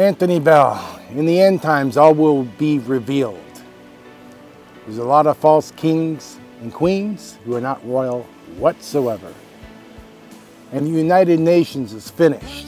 Anthony Bell, in the end times all will be revealed. There's a lot of false kings and queens who are not royal whatsoever. And the United Nations is finished.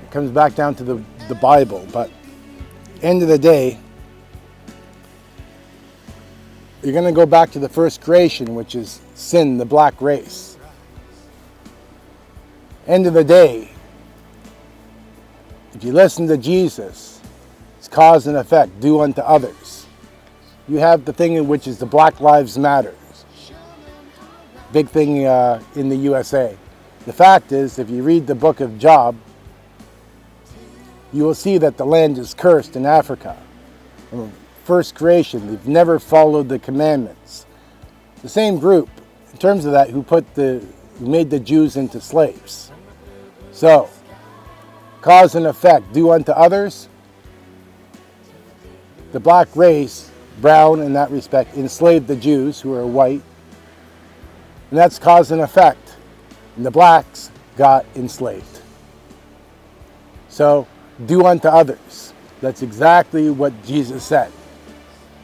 It comes back down to the Bible, but end of the day, you're going to go back to the first creation, which is sin, the black race. End of the day, if you listen to Jesus, it's cause and effect, do unto others. You have the thing which is the Black Lives Matter. Big thing in the USA. The fact is, if you read the book of Job, you will see that the land is cursed in Africa. From first creation, they've never followed the commandments. The same group, in terms of that, who made the Jews into slaves. So, cause and effect, do unto others. The black race, brown in that respect, enslaved the Jews who are white. And that's cause and effect. And the blacks got enslaved. So, do unto others. That's exactly what Jesus said.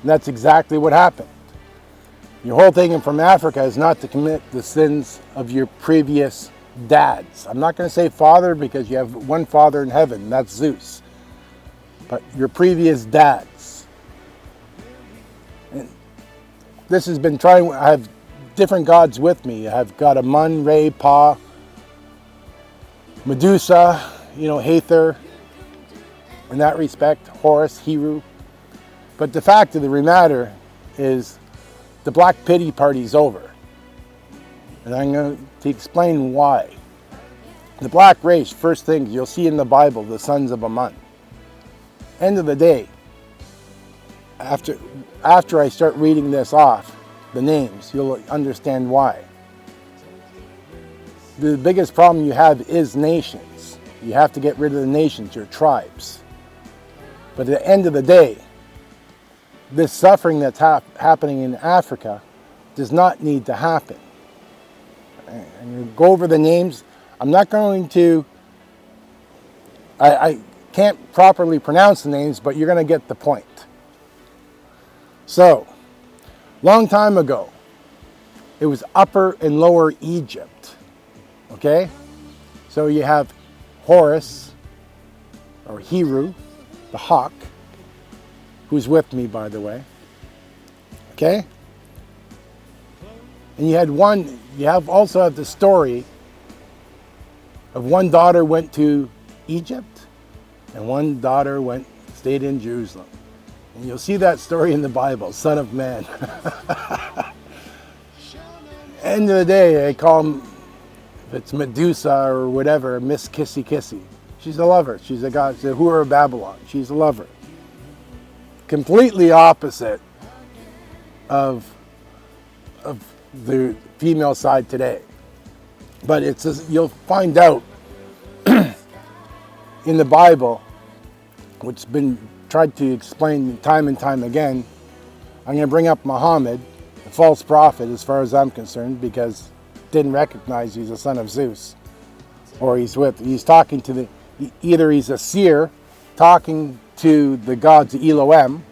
And that's exactly what happened. Your whole thing from Africa is not to commit the sins of your previous dads. I'm not going to say father because you have one father in heaven, that's Zeus. But your previous dads. And this has been trying, I have different gods with me. I've got Amun, Re, Pa, Medusa, Hathor, in that respect, Horus, Heru. But the fact of the matter is the black pity party's over. And I'm going to explain why. The black race, first thing you'll see in the Bible, the sons of Amun. End of the day, after I start reading this off, the names, you'll understand why. The biggest problem you have is nations. You have to get rid of the nations, your tribes. But at the end of the day, this suffering that's happening in Africa does not need to happen. And you go over the names. I'm not going to, I can't properly pronounce the names, but you're going to get the point. So, long time ago, it was Upper and Lower Egypt. Okay? So you have Horus, or Heru, the hawk, who's with me, by the way. Okay? And you also have the story of one daughter went to Egypt, and one daughter stayed in Jerusalem. And you'll see that story in the Bible, Son of Man. End of the day, I call him, if it's Medusa or whatever, Miss Kissy Kissy. She's a lover. She's a god. She's a whore of Babylon. She's a lover. Completely opposite of the female side today. But you'll find out in the Bible, which has been tried to explain time and time again. I'm going to bring up Muhammad, a false prophet as far as I'm concerned, because didn't recognize he's a son of Zeus. Or he's talking to either he's a seer talking to the gods of Elohim,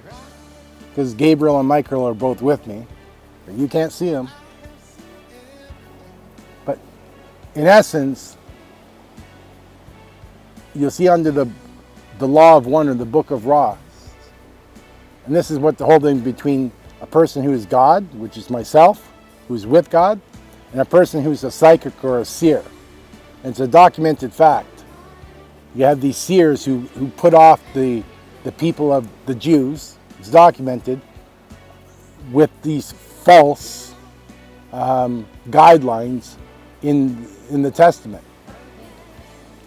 because Gabriel and Michael are both with me, but you can't see them. But in essence, you'll see under the law of one, or the book of Ra. And this is what the whole thing between a person who is God, which is myself, who's with God, and a person who's a psychic or a seer. And it's a documented fact. You have these seers who put off the people of the Jews. It's documented with these false guidelines in the Testament,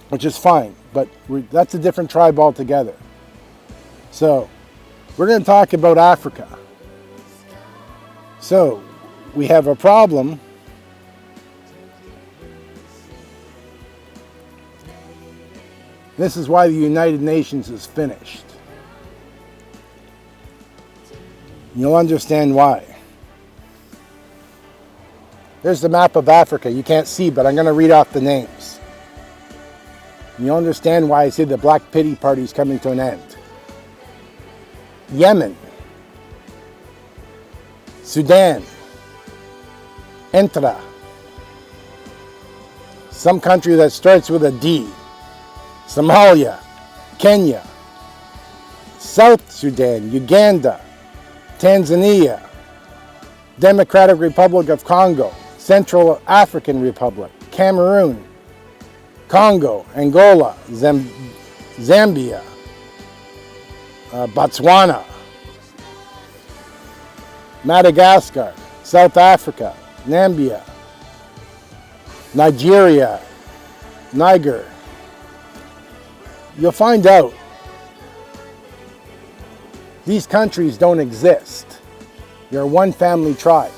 which is fine, but that's a different tribe altogether. So, we're going to talk about Africa. So, we have a problem. This is why the United Nations is finished. You'll understand why. There's the map of Africa. You can't see, but I'm going to read off the names. You understand why I say the Black Pity Party is coming to an end. Yemen, Sudan, Entra, some country that starts with a D, Somalia, Kenya, South Sudan, Uganda, Tanzania, Democratic Republic of Congo, Central African Republic, Cameroon, Congo, Angola, Zambia, Botswana, Madagascar, South Africa, Namibia, Nigeria, Niger. You'll find out these countries don't exist. You're one family tribe.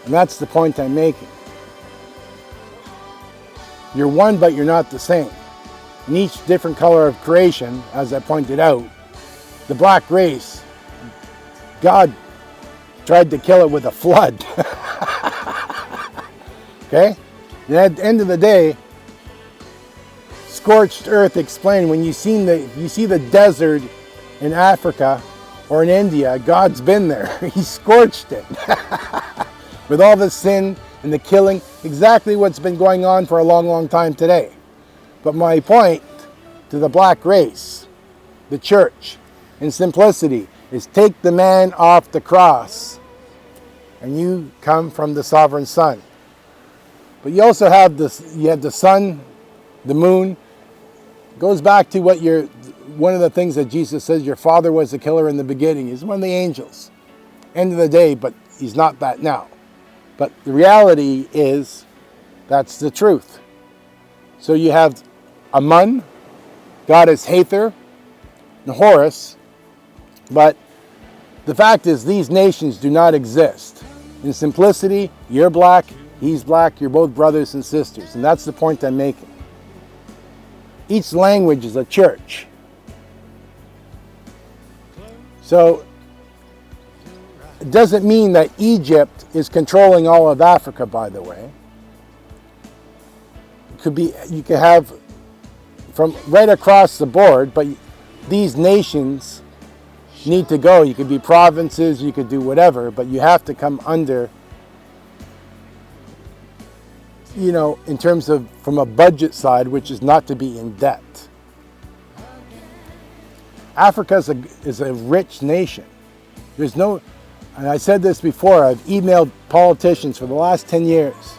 And that's the point I'm making. You're one, but you're not the same. In each different color of creation, as I pointed out, the black race, God tried to kill it with a flood. Okay? And at the end of the day, scorched earth explained, when you see the desert in Africa or in India, God's been there. He scorched it. With all the sin and the killing, exactly what's been going on for a long, long time today. But my point to the black race, the church, in simplicity, is take the man off the cross and you come from the sovereign Son. But you also have the sun, the moon. It goes back to one of the things that Jesus says, your father was a killer in the beginning. He's one of the angels. End of the day, but he's not that now. But the reality is, that's the truth. So you have Amun, God is Hathor, and Horus. But the fact is, these nations do not exist. In simplicity, you're black, he's black, you're both brothers and sisters. And that's the point I'm making. Each language is a church. So it doesn't mean that Egypt is controlling all of Africa, by the way. It could be, you could have from right across the board, but these nations need to go. You could be provinces, you could do whatever, but you have to come under, in terms of from a budget side, which is not to be in debt. Africa is a rich nation. There's no, and I said this before, I've emailed politicians for the last 10 years.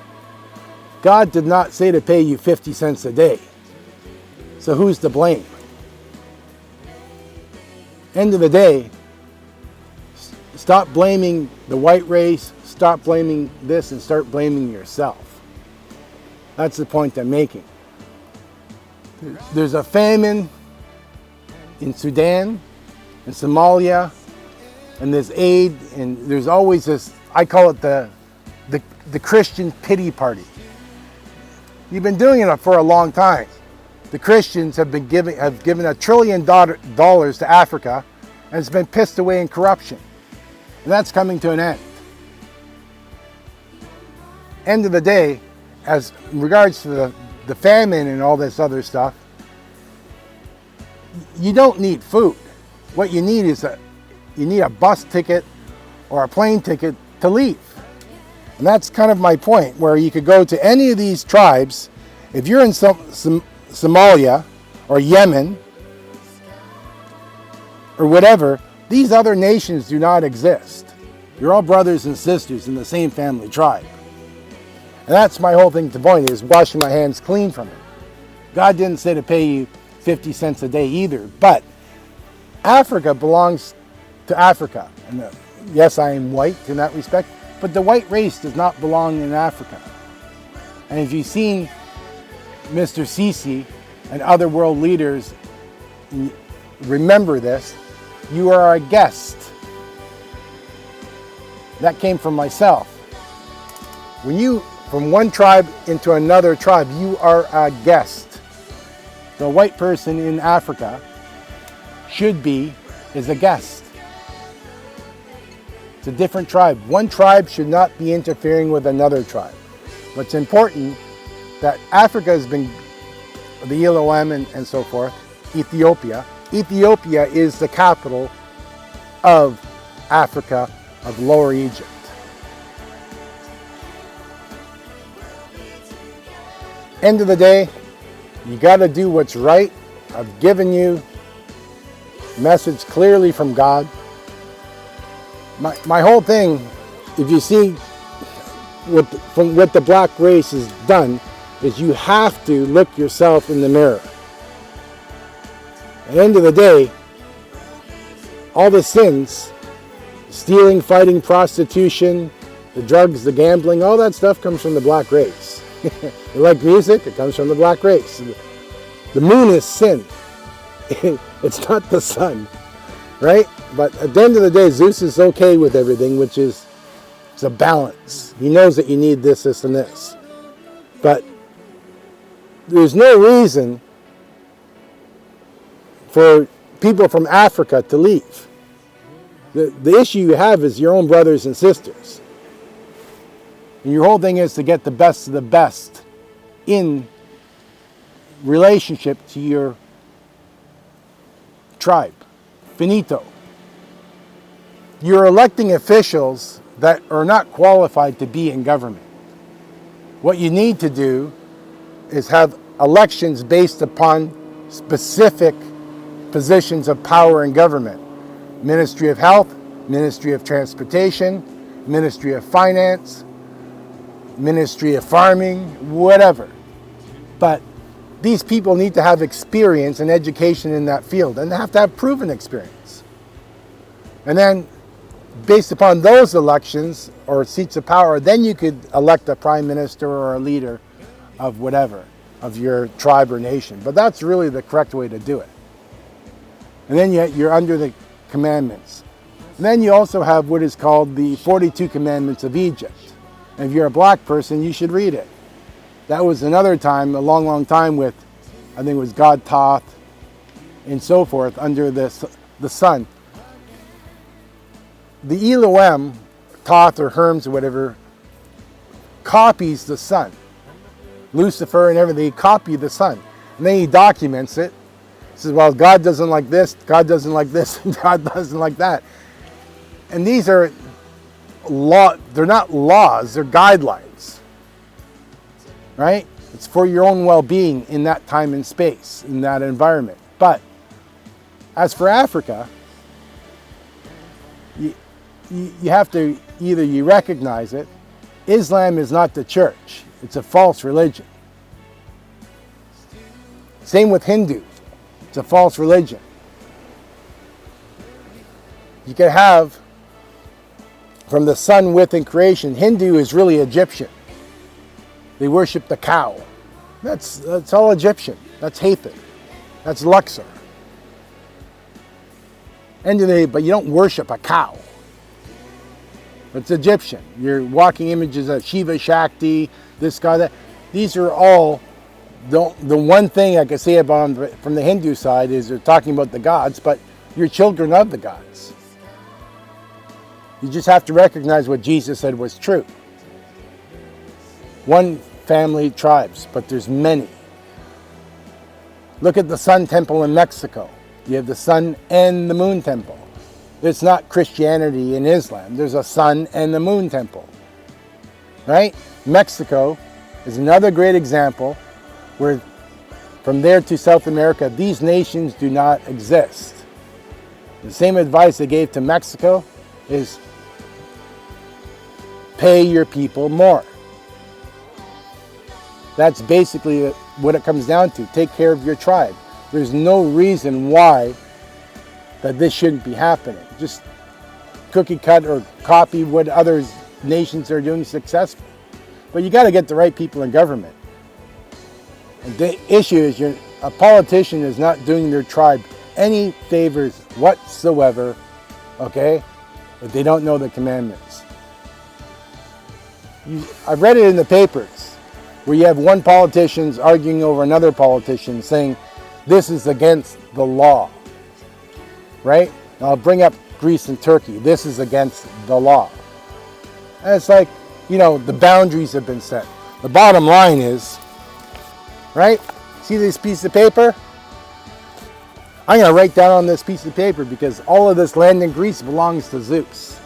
God did not say to pay you 50 cents a day. So who's to blame? End of the day, stop blaming the white race, stop blaming this, and start blaming yourself. That's the point I'm making. There's a famine in Sudan, in Somalia, and there's aid, and there's always this, I call it the Christian pity party. You've been doing it for a long time. The Christians have given $1 trillion to Africa, and it's been pissed away in corruption. And that's coming to an end. End of the day, as in regards to the famine and all this other stuff, you don't need food. What you need is you need a bus ticket or a plane ticket to leave. And that's kind of my point, where you could go to any of these tribes. If you're in Somalia or Yemen or whatever, these other nations do not exist. You're all brothers and sisters in the same family tribe. And that's my whole thing to point, is washing my hands clean from it. God didn't say to pay you 50 cents a day either, but Africa belongs to Africa. And yes, I am white in that respect, but the white race does not belong in Africa. And if you've seen Mr. Sisi and other world leaders, remember this, you are a guest. That came from myself. When you, from one tribe into another tribe, you are a guest. The white person in Africa is a guest. It's a different tribe. One tribe should not be interfering with another tribe. What's important, that Africa has been the Elohim and so forth, Ethiopia. Ethiopia is the capital of Africa, of Lower Egypt. End of the day, you got to do what's right. I've given you a message clearly from God. My whole thing, if you see what the black race has done, is you have to look yourself in the mirror. At the end of the day, all the sins, stealing, fighting, prostitution, the drugs, the gambling, all that stuff comes from the black race. You like music? It comes from the black race. The moon is sin. It's not the sun, right? But at the end of the day, Zeus is okay with everything, which is it's a balance. He knows that you need this, and this. But there's no reason for people from Africa to leave. The issue you have is your own brothers and sisters. And your whole thing is to get the best of the best in relationship to your tribe. Finito. You're electing officials that are not qualified to be in government. What you need to do is have elections based upon specific positions of power in government. Ministry of Health, Ministry of Transportation, Ministry of Finance, Ministry of Farming, whatever. But these people need to have experience and education in that field, and they have to have proven experience. And then, based upon those elections or seats of power, then you could elect a prime minister or a leader of whatever, of your tribe or nation. But that's really the correct way to do it. And then you're under the commandments. And then you also have what is called the 42 Commandments of Egypt. And if you're a black person, you should read it. That was another time, a long, long time with, I think it was God Thoth and so forth, under the sun. The Elohim, Thoth or Hermes or whatever, copies the sun. Lucifer and everything, he copy the sun. And then he documents it. He says, well, God doesn't like this, God doesn't like this, God doesn't like that. And these are they're not laws, they're guidelines. Right? It's for your own well-being in that time and space, in that environment. But as for Africa, you have to either you recognize it. Islam is not the church. It's a false religion. Same with Hindu. It's a false religion. You can have from the sun within creation. Hindu is really Egyptian. They worship the cow. That's all Egyptian. That's Hathor. That's Luxor. End of the day, but you don't worship a cow. It's Egyptian. You're walking images of Shiva, Shakti, this guy, that. These are all, the one thing I can say about them from the Hindu side is they're talking about the gods, but you're children of the gods. You just have to recognize what Jesus said was true. One family, tribes, but there's many. Look at the Sun Temple in Mexico. You have the Sun and the Moon Temple. It's not Christianity and Islam. There's a Sun and the Moon Temple. Right? Mexico is another great example where from there to South America, these nations do not exist. The same advice they gave to Mexico is pay your people more. That's basically what it comes down to. Take care of your tribe. There's no reason why that this shouldn't be happening. Just cookie cut or copy what other nations are doing successfully. But you got to get the right people in government. And the issue is a politician is not doing their tribe any favors whatsoever, okay, if they don't know the commandments. I've read it in the papers where you have one politician arguing over another politician saying this is against the law, right? Now I'll bring up Greece and Turkey. This is against the law. And it's like, the boundaries have been set. The bottom line is, right? See this piece of paper? I'm going to write down on this piece of paper because all of this land in Greece belongs to Zeus.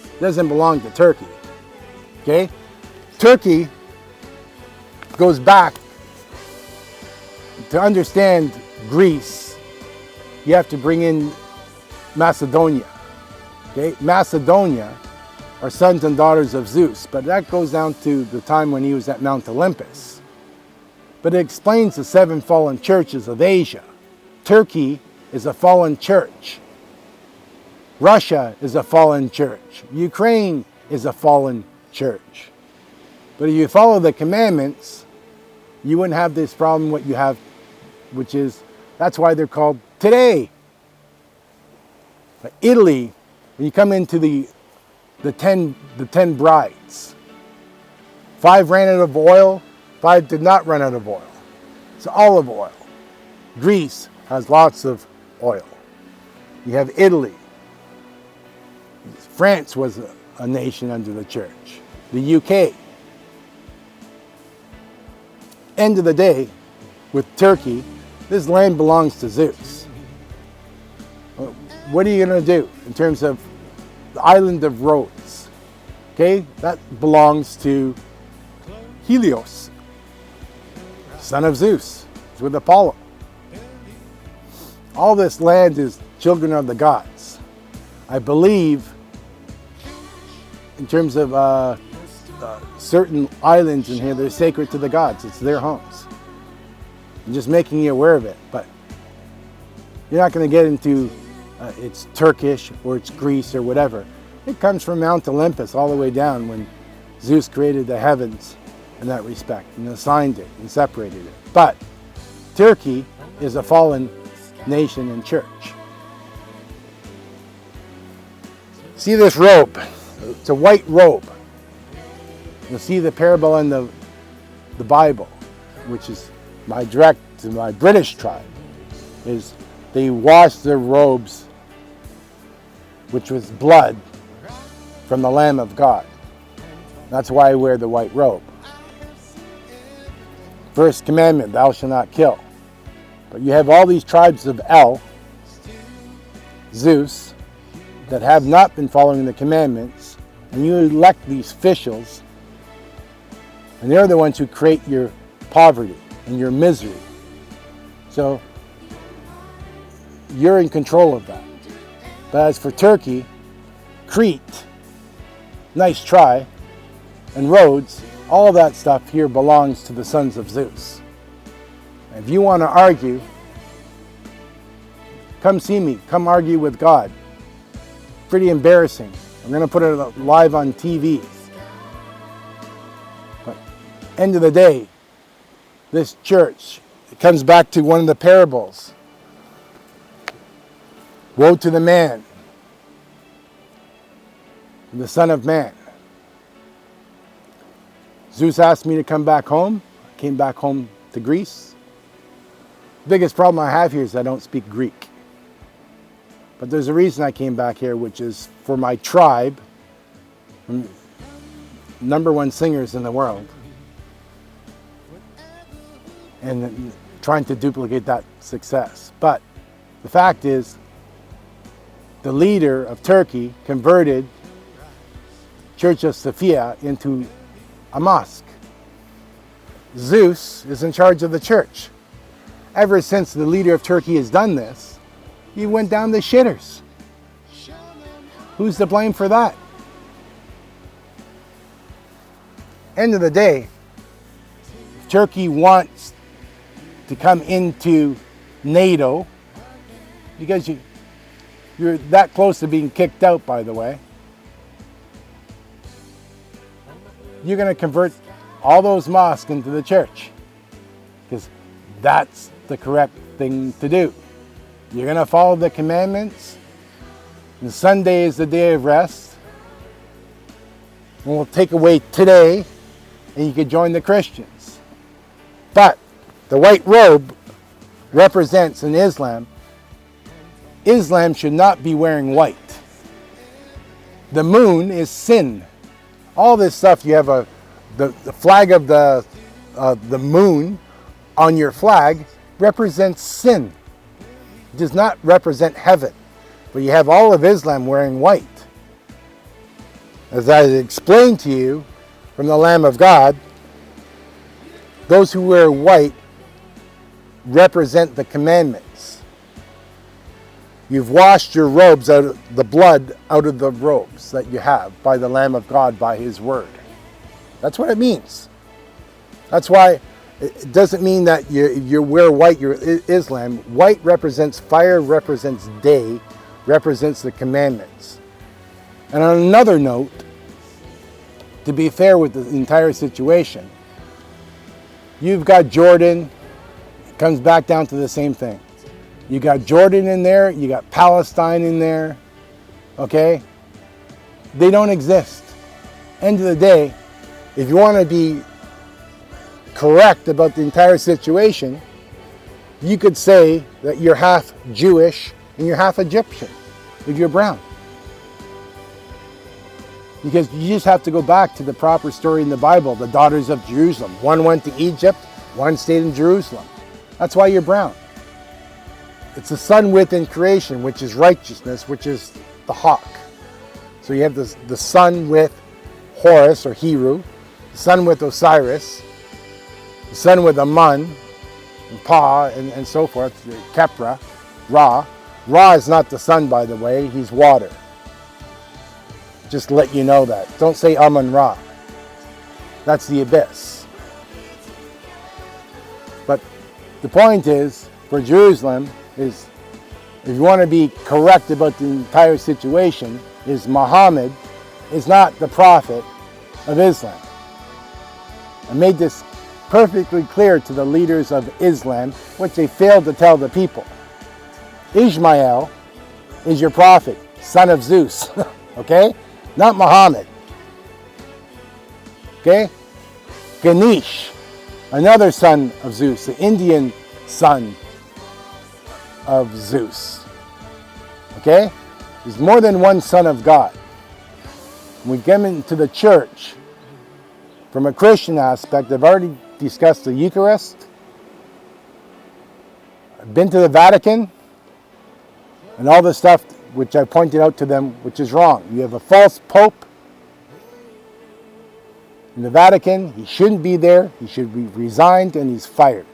It doesn't belong to Turkey. Okay? Turkey goes back. To understand Greece, you have to bring in Macedonia. Okay? Macedonia are sons and daughters of Zeus, but that goes down to the time when he was at Mount Olympus. But it explains the 7 fallen churches of Asia. Turkey is a fallen church. Russia is a fallen church. Ukraine is a fallen church. But if you follow the commandments, you wouldn't have this problem what you have, which is, that's why they're called today. But Italy, when you come into the 10 brides, 5 ran out of oil, 5 did not run out of oil. It's olive oil. Greece has lots of oil. You have Italy. France was a nation under the church. The UK. End of the day, with Turkey, this land belongs to Zeus. What are you going to do in terms of the island of Rhodes? Okay, that belongs to Helios, son of Zeus. It's with Apollo. All this land is children of the gods. I believe, in terms of certain islands in here, they're sacred to the gods. It's their homes. I'm just making you aware of it. But you're not going to get into it's Turkish or it's Greece or whatever. It comes from Mount Olympus all the way down when Zeus created the heavens in that respect and assigned it and separated it. But Turkey is a fallen nation and church. See this robe? It's a white robe. You'll see the parable in the Bible, which is my British tribe, is they washed their robes, which was blood from the Lamb of God. That's why I wear the white robe. First commandment, thou shalt not kill. But you have all these tribes of El, Zeus, that have not been following the commandments, and you elect these officials, and they're the ones who create your poverty and your misery. So you're in control of that. But as for Turkey, Crete, nice try, and Rhodes, all that stuff here belongs to the sons of Zeus. And if you want to argue, come see me. Come argue with God. Pretty embarrassing. I'm going to put it live on TV. But end of the day, this church, it comes back to one of the parables. Woe to the man, the Son of Man. Zeus asked me to come back home. I came back home to Greece. The biggest problem I have here is I don't speak Greek. But there's a reason I came back here, which is for my tribe, #1 singers in the world, and trying to duplicate that success. But the fact is, the leader of Turkey converted Church of Sophia into a mosque. Zeus is in charge of the church. Ever since the leader of Turkey has done this, he went down the shitters. Who's to blame for that? End of the day, if Turkey wants to come into NATO, because you're that close to being kicked out, by the way, you're going to convert all those mosques into the church, because that's the correct thing to do. You're going to follow the commandments, and Sunday is the day of rest, and we'll take away today, and you can join the Christians. But the white robe represents in Islam should not be wearing white. The moon is sin. All this stuff, you have the flag of the moon on your flag represents sin. It does not represent heaven. But you have all of Islam wearing white. As I explained to you from the Lamb of God, those who wear white represent the commandments. You've washed your robes out of the blood out of the robes that you have by the Lamb of God, by His word. That's what it means. That's why it doesn't mean that you wear white, you're Islam. White represents fire, represents day, represents the commandments. And on another note, to be fair with the entire situation, you've got Jordan. It comes back down to the same thing. You got Jordan in there, you got Palestine in there, okay? They don't exist. End of the day, if you want to be correct about the entire situation, you could say that you're half Jewish and you're half Egyptian if you're brown. Because you just have to go back to the proper story in the Bible, the daughters of Jerusalem. One went to Egypt, one stayed in Jerusalem. That's why you're brown. It's the sun within creation, which is righteousness, which is the hawk. So you have the sun with Horus or Heru, the sun with Osiris, the sun with Amun, and Pa, and so forth, Kepra, Ra. Ra is not the sun, by the way, he's water. Just to let you know that. Don't say Amun Ra. That's the abyss. But the point is, for Jerusalem, is if you want to be correct about the entire situation, is Muhammad is not the prophet of Islam. I made this perfectly clear to the leaders of Islam, which they failed to tell the people. Ishmael is your prophet, son of Zeus, okay? Not Muhammad. Okay? Ganesh, another son of Zeus, the Indian son of Zeus. Okay? There's more than one son of God. When we get into the church, from a Christian aspect, I've already discussed the Eucharist. I've been to the Vatican, and all the stuff which I pointed out to them, which is wrong. You have a false pope in the Vatican. He shouldn't be there. He should be resigned, and he's fired.